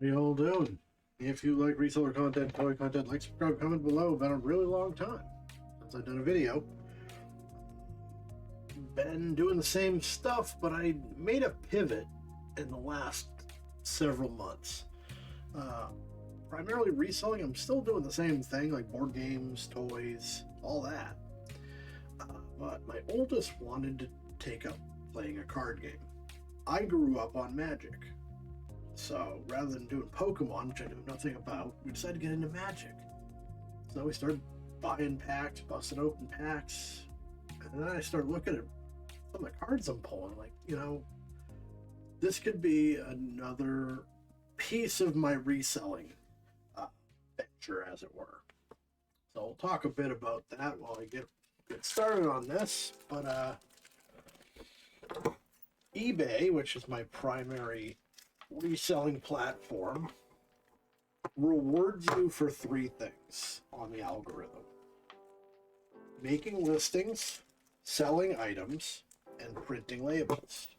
How you all doing? If you like reseller content, toy content, like, subscribe, comment below. Been a really long time since I've done a video. Been doing the same stuff, but I made a pivot in the last several months. Uh, Primarily reselling. I'm still doing the same thing, like board games, toys, all that. But my oldest wanted to take up playing a card game. I grew up on Magic. So rather than doing Pokemon, which I knew nothing about, we decided to get into Magic. So we started buying packs, busting open packs, and then I started looking at some of the cards I'm pulling. Like, this could be another piece of my reselling venture, as it were. So we'll talk a bit about that while I get started on this. But eBay, which is my primary reselling platform, rewards you for three things on the algorithm: making listings, selling items, and printing labels.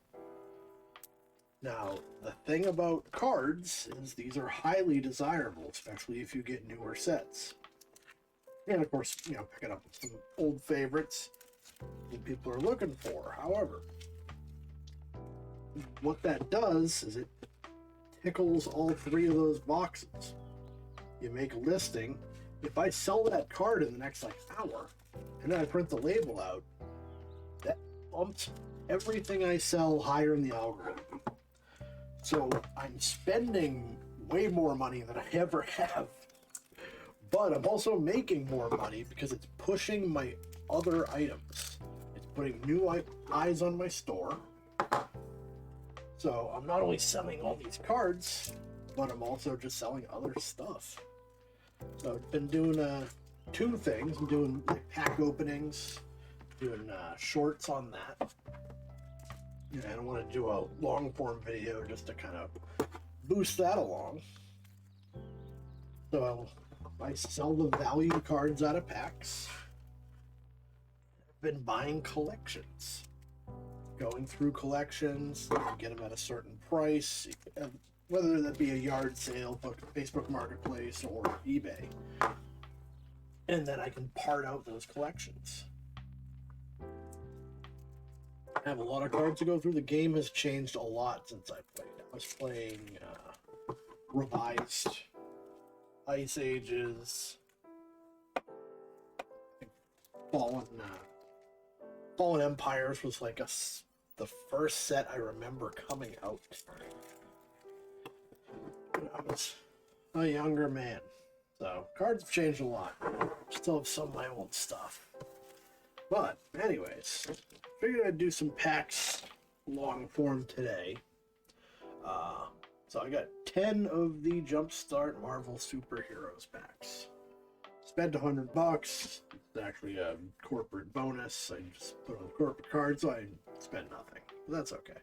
Now, the thing about cards is these are highly desirable, especially if you get newer sets. And of course, picking up some old favorites that people are looking for. However, what that does is it tickles all three of those boxes. You make a listing. If I sell that card in the next hour, and then I print the label out, that bumps everything I sell higher in the algorithm. So I'm spending way more money than I ever have, but I'm also making more money because it's pushing my other items. It's putting new eyes on my store. So I'm not only selling all these cards, but I'm also just selling other stuff. So I've been doing two things. I'm doing pack openings, doing shorts on that. I don't want to do a long form video just to kind of boost that along. So I sell the value cards out of packs. I've been buying collections. Going through collections, you get them at a certain price, whether that be a yard sale, Facebook Marketplace, or eBay. And then I can part out those collections. I have a lot of cards to go through. The game has changed a lot since I played. I was playing revised Ice Ages, Fallen Empires was the first set I remember coming out when I was a younger man. So cards have changed a lot. Still have some of my old stuff. But anyways, figured I'd do some packs long form today. So I got 10 of the Jumpstart Marvel Superheroes packs. Spent $100. It's actually a corporate bonus. I just put on the corporate card, so I spent nothing. But that's okay.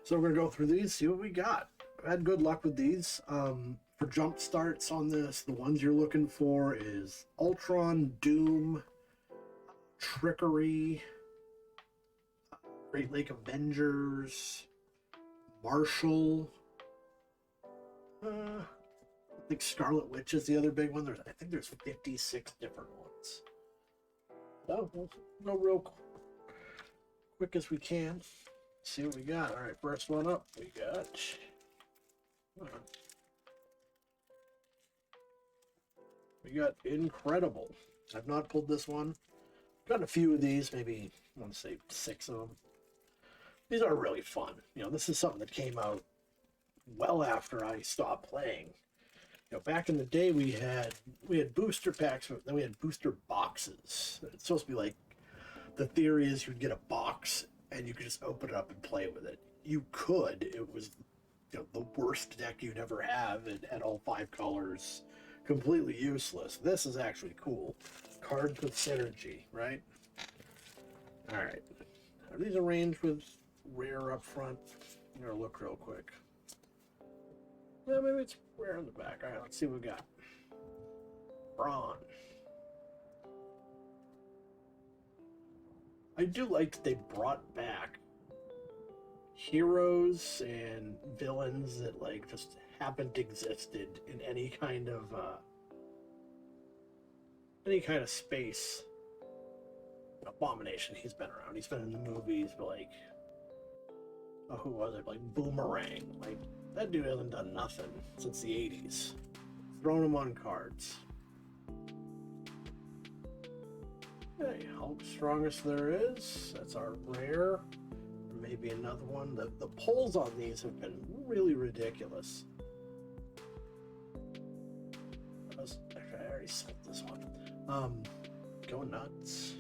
So we're gonna go through these, see what we got. I've had good luck with these. For Jumpstarts on this, the ones you're looking for is Ultron, Doom, Trickery, Great Lake Avengers, Marshall. I think Scarlet Witch is the other big one. I think there's 56 different ones. So we'll go real quick as we can. See what we got. All right, first one up, we got. We got Incredible. I've not pulled this one. Got a few of these, maybe I want to say 6 of them. These are really fun. This is something that came out well after I stopped playing. Back in the day, we had booster packs, then we had booster boxes. It's supposed to be the theory is you'd get a box and you could just open it up and play with it. You could. It was the worst deck you'd ever have. It had all 5 colors. Completely useless. This is actually cool. Cards with synergy, right? Alright. Are these arranged with rare up front? I'm gonna look real quick. Well, maybe it's rare on the back. Alright, let's see what we got. Brawn. I do like that they brought back heroes and villains that like just haven't existed in any kind of space. Abomination, he's been around. He's been in the movies, but like, oh, who was it? Like Boomerang. Like that dude hasn't done nothing since the '80s. Throwing him on cards. Okay, Hulk, strongest there is. That's our rare. Maybe another one. The pulls on these have been really ridiculous. Actually, I already sold this one. Go nuts.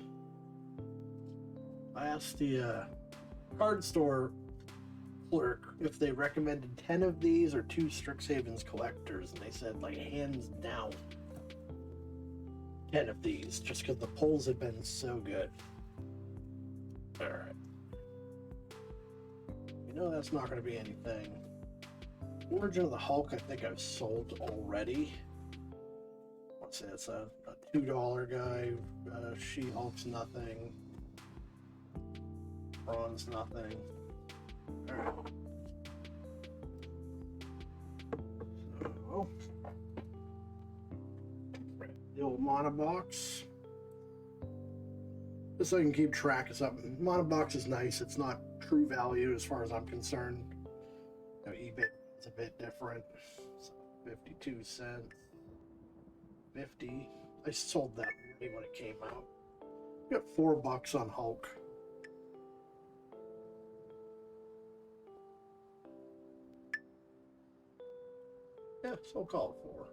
I asked the card store clerk if they recommended 10 of these or 2 Strixhaven's collectors, and they said, like, hands down, 10 of these, just because the pulls had been so good. Alright. You know that's not going to be anything. Origin of the Hulk, I think I've sold already. Let's say it's a $2 guy. She-Hulk's nothing. Bronze, nothing. Alright. So, the old mana box. Just so I can keep track of something. Mana box is nice. It's not true value as far as I'm concerned. You know, eBay is a bit different. So 52 cents. 50. I sold that when it came out. Got $4 on Hulk. Yeah, so I'll call it 4.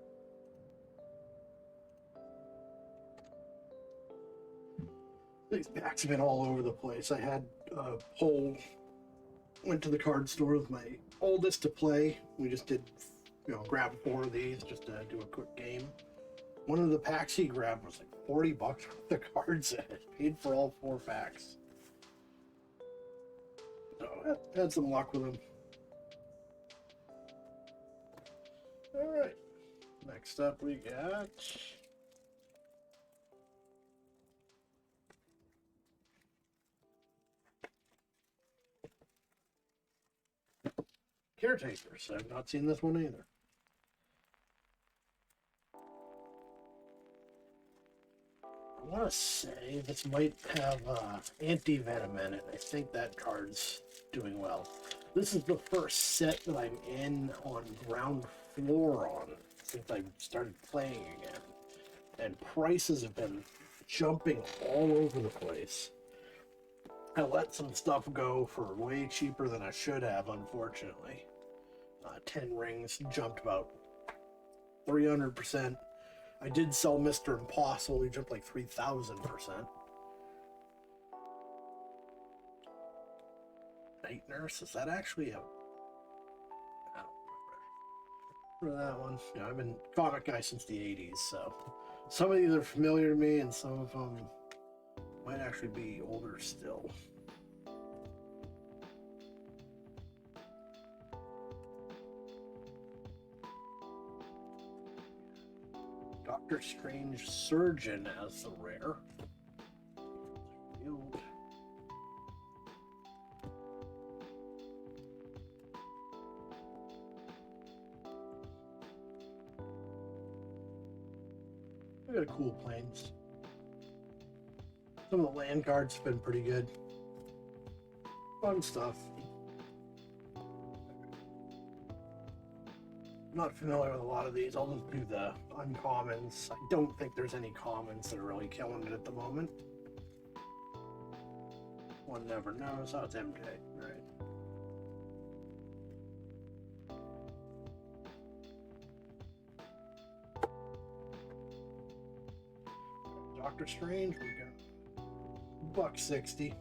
These packs have been all over the place. I had a poll, went to the card store with my oldest to play. We just did, grab 4 of these just to do a quick game. One of the packs he grabbed was like $40 worth of cards in it. Paid for all 4 packs. So had some luck with them. Alright. Next up we got Caretakers. I've not seen this one either. I want to say this might have anti-venom in it. I think that card's doing well. This is the first set that I'm in on ground floor on since I started playing again. And prices have been jumping all over the place. I let some stuff go for way cheaper than I should have, unfortunately. 10 rings jumped about 300%. I did sell Mr. Impossible. He jumped like 3,000%. Night Nurse, is that actually a... I don't remember. For that one. Yeah, I've been a comic guy since the 80s, so... Some of these are familiar to me, and some of them might actually be older still. Doctor Strange Surgeon as the rare. Field. We got cool planes. Some of the land cards have been pretty good. Fun stuff. I'm not familiar with a lot of these. I'll just do the uncommons. I don't think there's any commons that are really killing it at the moment. One never knows. Oh, it's MJ, right? Doctor Strange, we got $1.60.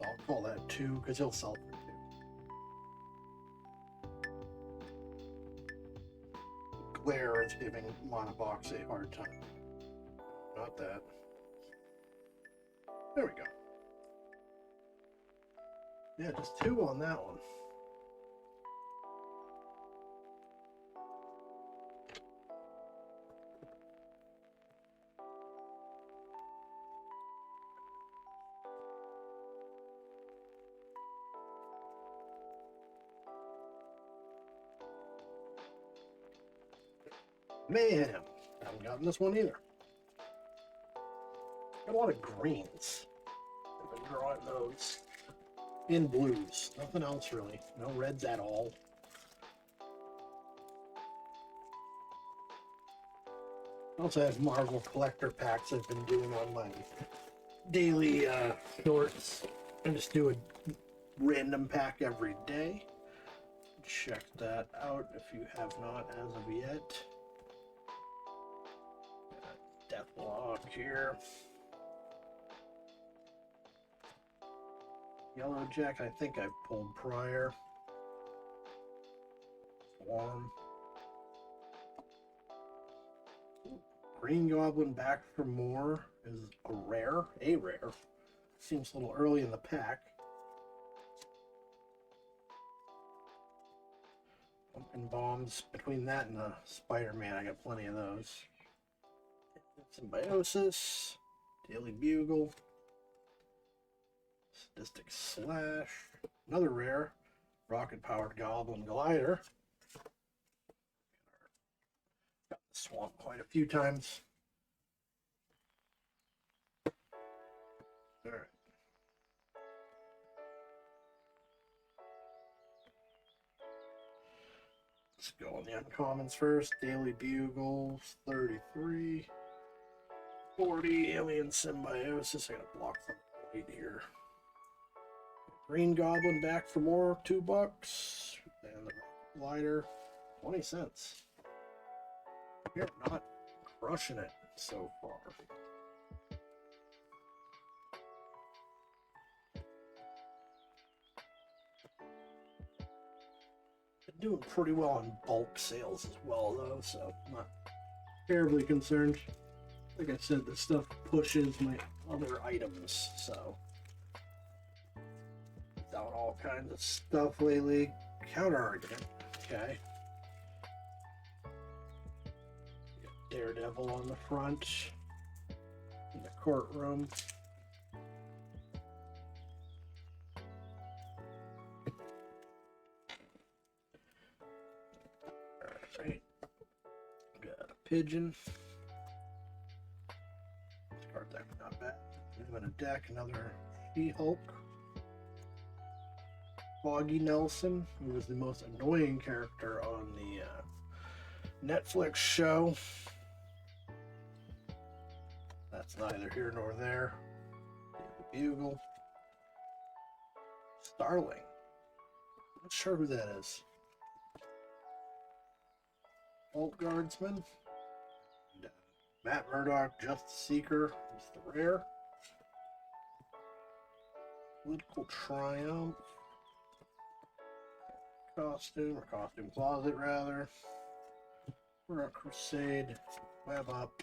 I'll call that 2 because he'll sell for 2. Glare is giving Monobox a hard time. Not that. There we go. Yeah, just 2 on that one. Mayhem. Haven't gotten this one either. Got a lot of greens. I've been drawing those. In blues. Nothing else really. No reds at all. I also have Marvel collector packs I've been doing on my daily shorts. I just do a random pack every day. Check that out if you have not as of yet. Deathlock here. Yellow Jack, I think I've pulled prior. Swarm. Green Goblin back for more is a rare. Seems a little early in the pack. Pumpkin Bombs. Between that and the Spider-Man, I got plenty of those. Symbiosis. Daily Bugle. Sadistic Slash. Another rare. Rocket-powered Goblin Glider. Got the Swamp quite a few times. Alright. Let's go on the uncommons first. Daily Bugles, 33. 40. Alien Symbiosis. I gotta block some weight here. Green Goblin back for more, $2. And the Glider, 20 cents. We're not crushing it so far. Been doing pretty well on bulk sales as well, though, so I'm not terribly concerned. Like I said, this stuff pushes my other items, so. Down all kinds of stuff lately. Counter argument. Okay. Daredevil on the front. In the courtroom. Alright. Got a pigeon. This card deck not bad. I'm in a deck, another She-Hulk. Foggy Nelson, who was the most annoying character on the Netflix show. That's neither here nor there. The Bugle. Starling. Not sure who that is. Vault Guardsman. And, Matt Murdock, Justice Seeker is the rare. Political Triumph. Costume closet rather. We're a Crusade. Web Up.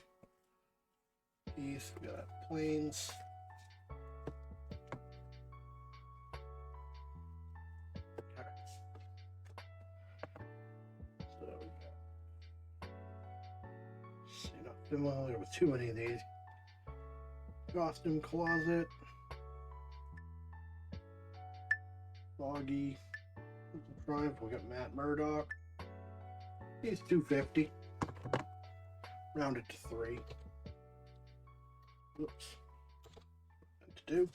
Heath, we got Plains. Okay. So we got. So you're not familiar with too many of these. Costume closet. Foggy. Triumph, we got Matt Murdock. He's $2.50. Rounded to 3. Oops. What to do?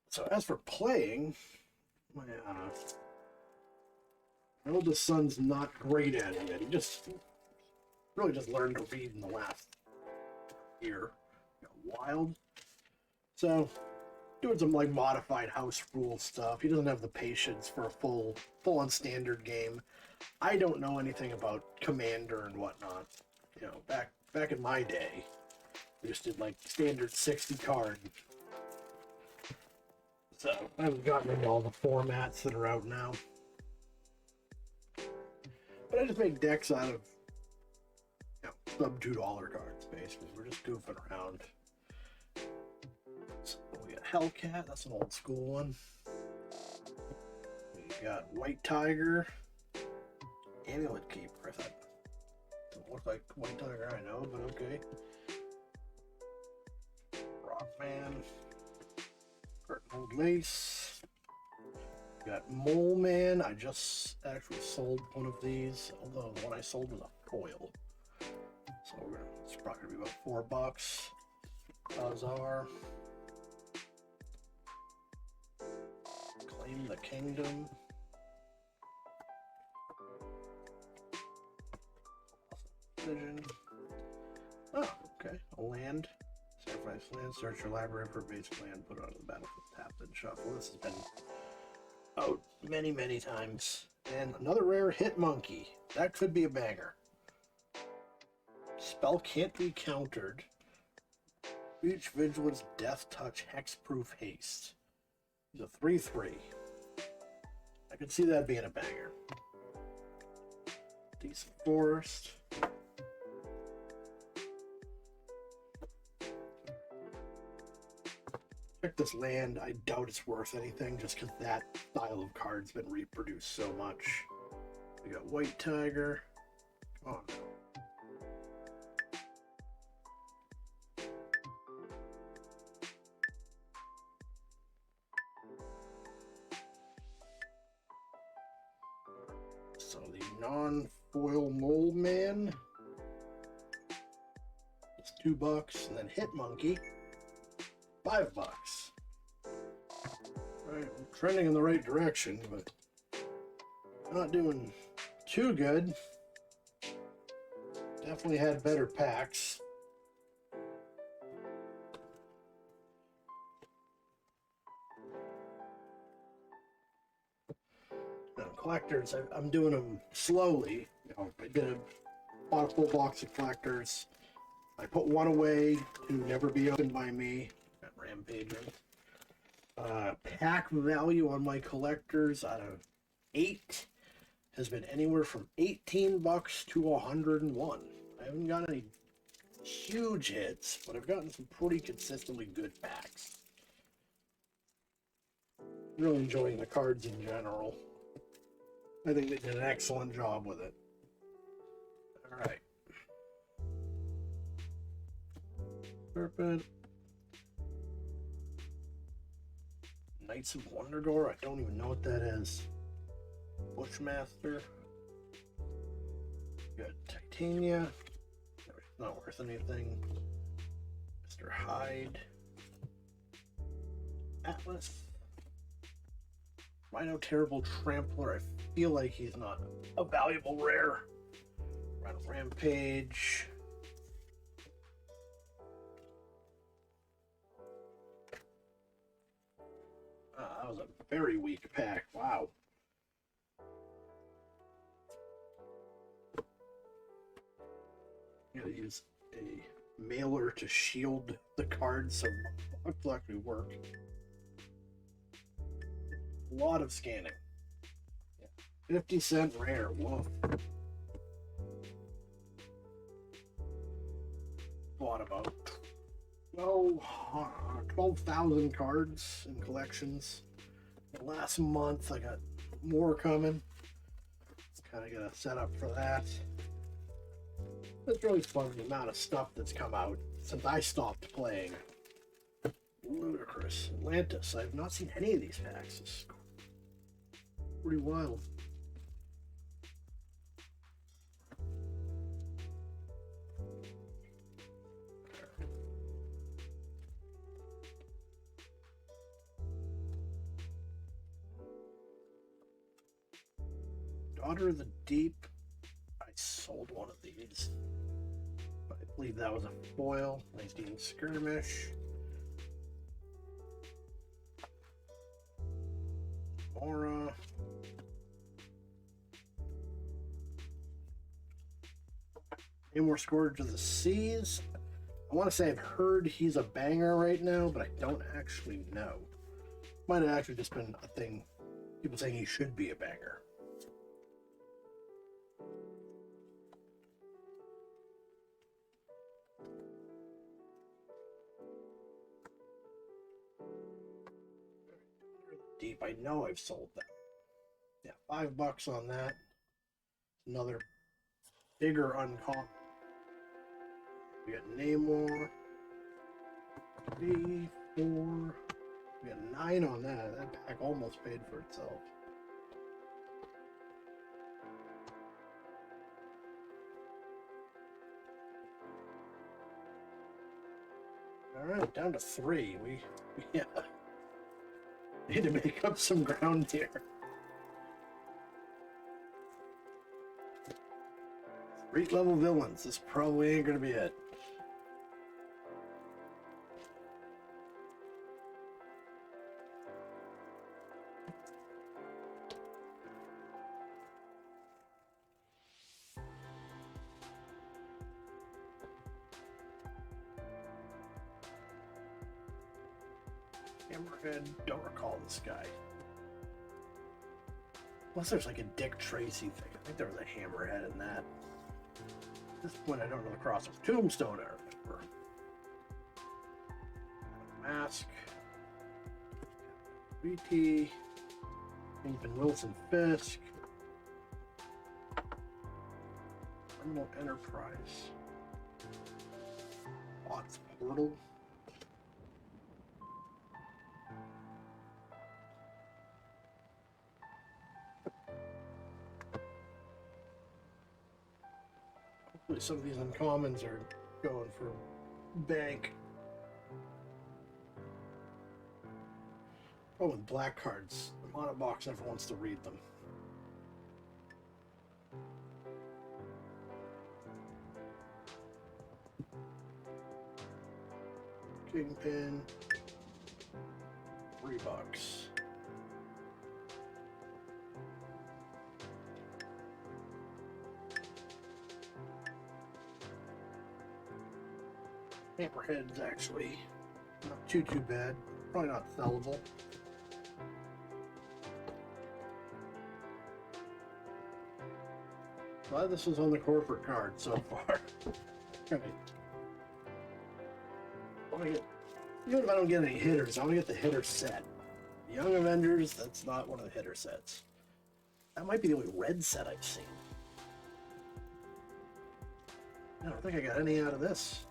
So as for playing, my oldest son's not great at it. He just really just learned to read in the last year. Wild. So doing some like modified house rule stuff. He doesn't have the patience for a full on standard game. I don't know anything about Commander and whatnot. You know, back in my day, we just did like standard 60 card. So I haven't gotten into all the formats that are out now. But I just make decks out of sub $2 cards basically. We're just goofing around. So we got Hellcat, that's an old school one. We got White Tiger, Amulet Keeper. I thought doesn't look like White Tiger, I know, but okay. Rockman, Curtain Old Lace, We got Mole Man. I just actually sold one of these, although the one I sold was a foil. So it's probably gonna be about $4. Bazaar. Claim the Kingdom. Vision. Oh, okay. A land. Sacrifice land. Search your library for a basic land. Put it on the battlefield. Tap and shuffle. This has been out many, many times. And another rare Hit Monkey. That could be a banger. Spell can't be countered. Reach Vigilance, Death Touch, Hexproof, Haste. He's a 3/3. I could see that being a banger. Decent Forest. Check this land. I doubt it's worth anything just because that style of card's been reproduced so much. We got White Tiger. Come on. So the non-foil Mole Man. It's $2, and then Hit Monkey. $5. Right, we're trending in the right direction, but not doing too good. Definitely had better packs. Now, collectors, I'm doing them slowly. You know, bought a full box of collectors. I put one away to never be opened by me. Rampaging. Pack value on my collectors out of 8 has been anywhere from $18 to 101. I haven't got any huge hits, but I've gotten some pretty consistently good packs. Really enjoying the cards in general. I think they did an excellent job with it. All right. Serpent. Knights of Wondergore, I don't even know what that is. Bushmaster. Got Titania. Not worth anything. Mr. Hyde. Atlas. Rhino Terrible Trampler. I feel like he's not a valuable rare. Rhino Rampage. That was a very weak pack. Wow. I'm gonna use a mailer to shield the cards so it will actually work. A lot of scanning. 50-cent rare. Woof. Bought about 12,000 cards in collections. Last month I got more coming. Kind of got a setup for that. It's really fun, the amount of stuff that's come out since I stopped playing. Ludicrous. Atlantis. I've not seen any of these packs. It's pretty wild. Daughter of the Deep. I sold one of these. I believe that was a foil. 19 Skirmish. Mora. Any more Scourge of the Seas. I want to say I've heard he's a banger right now, but I don't actually know. Might have actually just been a thing. People saying he should be a banger. Deep. I know I've sold that. Yeah, $5 on that. Another bigger uncommon. We got Namor. 3, 4. We got 9 on that. That pack almost paid for itself. All right, down to 3. We need to make up some ground here. Street level villains. This probably ain't gonna be it. Hammerhead, don't recall this guy. Unless there's like a Dick Tracy thing. I think there was a Hammerhead in that. At this point, I don't know the crossover. Tombstone, I remember. Mask. BT. Kingpin Wilson Fisk. Criminal Enterprise. Watts Portal. Hopefully some of these uncommons are going for bank. Oh, with black cards. The mono box never wants to read them. Kingpin. $3. Hammerhead's actually not too bad. Probably not sellable. Glad this was on the corporate card so far. Right. Even if I don't get any hitters, I want to get the hitter set. Young Avengers, that's not one of the hitter sets. That might be the only red set I've seen. I don't think I got any out of this.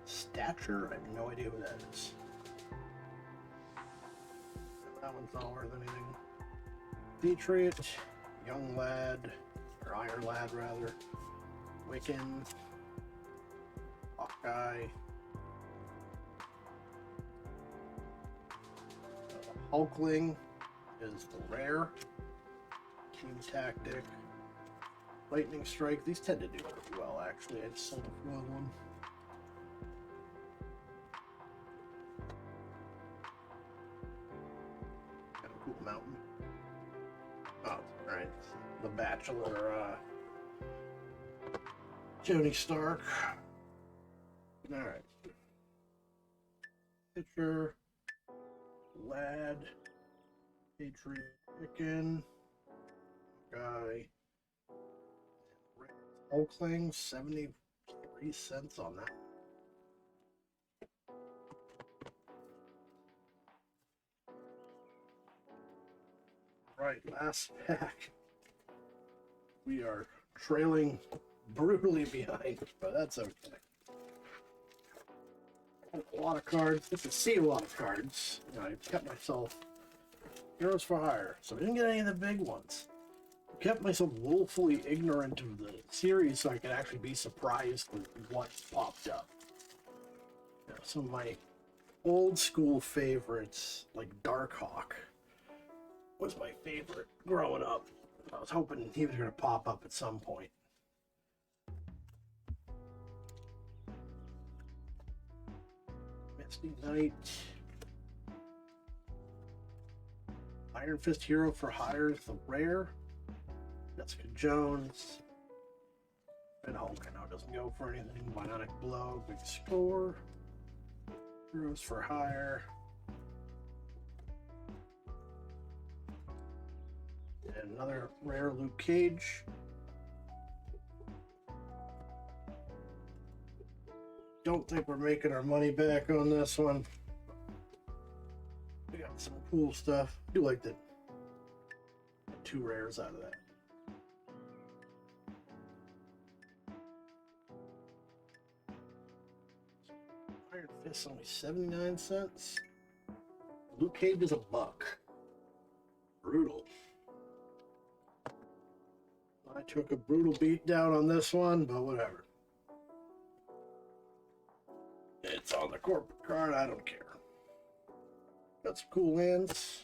Stature, I have no idea who that is. That one's not worth anything. Detroit, Young Lad, or Iron Lad rather. Wiccan, Hawkeye, Hulkling is the rare. Team Tactic, Lightning Strike. These tend to do pretty well actually. I just sold a flood one. Kind of cool mountain. Oh, alright. The Bachelor, Tony Stark. Alright. Pitcher. Lad. Patriot. Wiccan. Guy. Hulkling. 73 cents on that. Right, last pack. We are trailing brutally behind, but that's okay. A lot of cards. Get to see a lot of cards. You know, I kept myself Heroes for Hire, so I didn't get any of the big ones. I kept myself woefully ignorant of the series so I could actually be surprised with what popped up. You know, some of my old school favorites, like Darkhawk, was my favorite growing up. I was hoping he was going to pop up at some point. Misty Knight. Iron Fist Hero for Hire is the rare. Jessica Jones. Red Hulk, I know it doesn't go for anything. Bionic Blow, big score. Heroes for Hire. And another rare Luke Cage. Don't think we're making our money back on this one. We got some cool stuff. I do like the 2 rares out of that. Iron Fist only 79 cents. Luke Cage is $1. Brutal. I took a brutal beat down on this one, but whatever. It's on the corporate card, I don't care. Got some cool lands.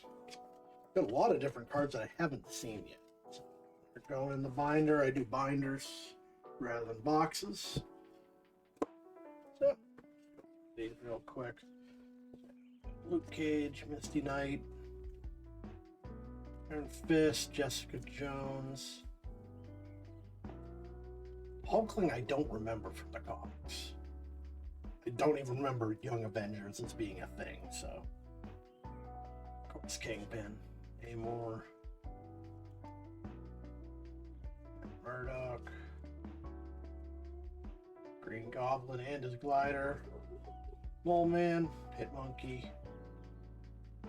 Got a lot of different cards that I haven't seen yet. So they're going in the binder. I do binders rather than boxes. So, these real quick. Luke Cage, Misty Knight, Iron Fist, Jessica Jones. Hulkling I don't remember from the comics. I don't even remember Young Avengers as being a thing, so. Of course, Kingpin, Namor, Murdoch, Green Goblin and his glider, Mole Man, Hitmonkey,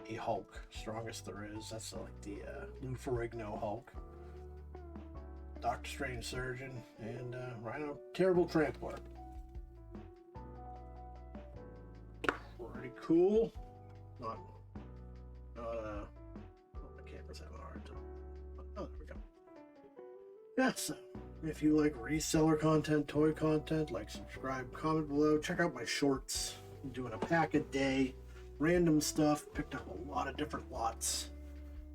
a Hulk, strongest there is. That's like the Lou Ferrigno Hulk. Doctor Strange Surgeon, and Rhino Terrible Trampler. Pretty cool. Not the camera's having a hard time. Oh, there we go. Yeah, so if you like reseller content, toy content, like, subscribe, comment below, check out my shorts. I'm doing a pack a day, random stuff, picked up a lot of different lots.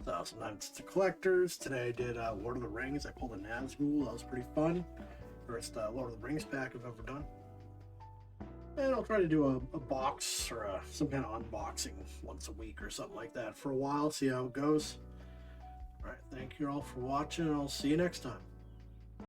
So sometimes it's the collectors. Today I did Lord of the Rings. I pulled a Nazgul. That was pretty fun. First Lord of the Rings pack I've ever done. And I'll try to do a box or some kind of unboxing once a week or something like that for a while. See how it goes. Alright, thank you all for watching, and I'll see you next time.